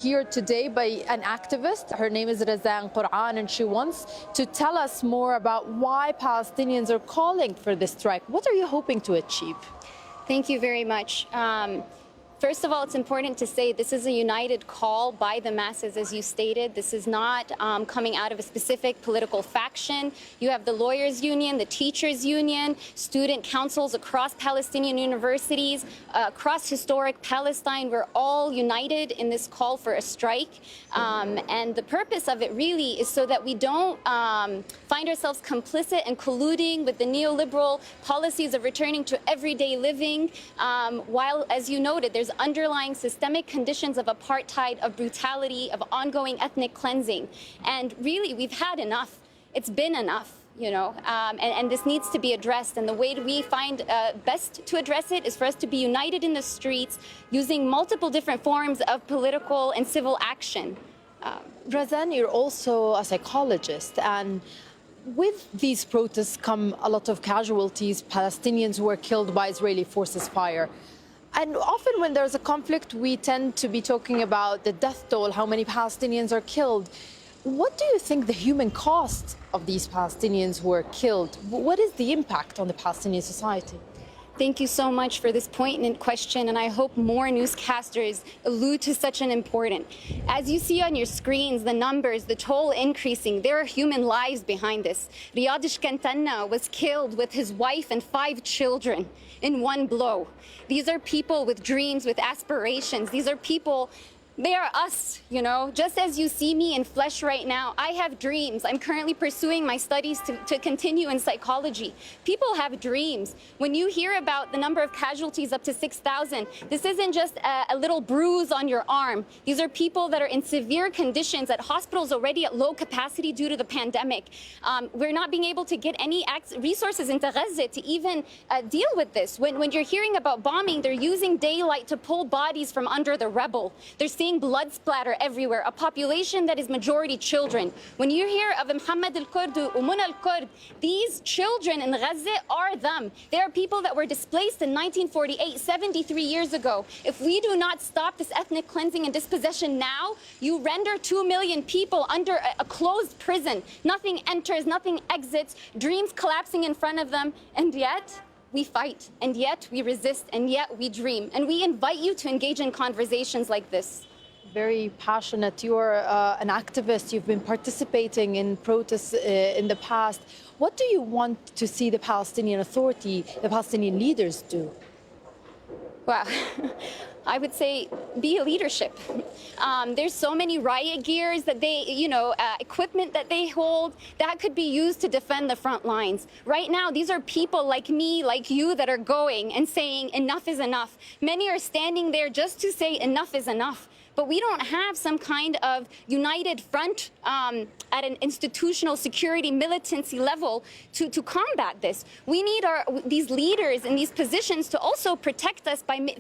Here today by an activist. Her name is Razan Quraan, and she wants to tell us more about why Palestinians are calling for this strike. What are you hoping to achieve? Thank you very much. First of all, it's important to say this is a united call by the masses, as you stated. This is not coming out of a specific political faction. You have the lawyers' union, the teachers' union, student councils across Palestinian universities, across historic Palestine. We're all united in this call for a strike. And the purpose of it really is so that we don't find ourselves complicit and colluding with the neoliberal policies of returning to everyday living, while, as you noted, there's underlying systemic conditions of apartheid, of brutality, of ongoing ethnic cleansing. And really, we've had enough. It's been enough, you know, and this needs to be addressed. And the way we find best to address it is for us to be united in the streets using multiple different forms of political and civil action. Razan, you're also a psychologist, and with these protests come a lot of casualties, Palestinians who were killed by Israeli forces fire. And often when there's a conflict, we tend to be talking about the death toll, how many Palestinians are killed. What do you think the human cost of these Palestinians who are killed? What is the impact on the Palestinian society? Thank you so much for this poignant question, and I hope more newscasters allude to such an important. As you see on your screens, the numbers, the toll increasing, there are human lives behind this. Riyad Shkantanna was killed with his wife and 5 children in one blow. These are people with dreams, with aspirations. These are people. They are us, you know, just as you see me in flesh right now. I have dreams. I'm currently pursuing my studies to continue in psychology. People have dreams. When you hear about the number of casualties up to 6,000, this isn't just a little bruise on your arm. These are people that are in severe conditions at hospitals already at low capacity due to the pandemic. We're not being able to get any resources into Gaza to even deal with this. When you're hearing about bombing, they're using daylight to pull bodies from under the rebel. They're seeing blood splatter everywhere, a population that is majority children. When you hear of Muhammad al-Kurd or Muna al-Kurd, these children in Gaza are them. They are people that were displaced in 1948, 73 years ago. If we do not stop this ethnic cleansing and dispossession now, you render 2 million people under a closed prison. Nothing enters, nothing exits, dreams collapsing in front of them, and yet we fight, and yet we resist, and yet we dream. And we invite you to engage in conversations like this. Very passionate. You're an activist. You've been participating in protests in the past. What do you want to see the Palestinian Authority, the Palestinian leaders do? Well, I would say be a leadership. There's so many riot gears that they, equipment that they hold that could be used to defend the front lines. Right now, these are people like me, like you, that are going and saying enough is enough. Many are standing there just to say enough is enough. But we don't have some kind of united front at an institutional security militancy level to combat this. We need these leaders in these positions to also protect us by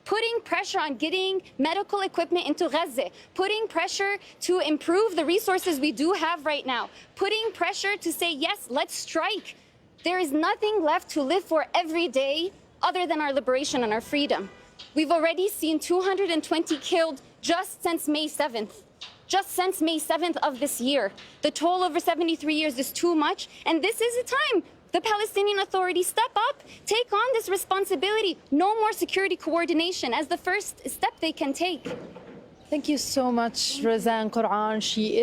putting pressure on getting medical equipment into Gaza, putting pressure to improve the resources we do have right now, putting pressure to say, yes, let's strike. There is nothing left to live for every day other than our liberation and our freedom. We've already seen 220 killed just since May 7th. Just since May 7th of this year. The toll over 73 years is too much, and this is a time the Palestinian Authority step up, take on this responsibility. No more security coordination as the first step they can take. Thank you so much, Razan Quraan. She is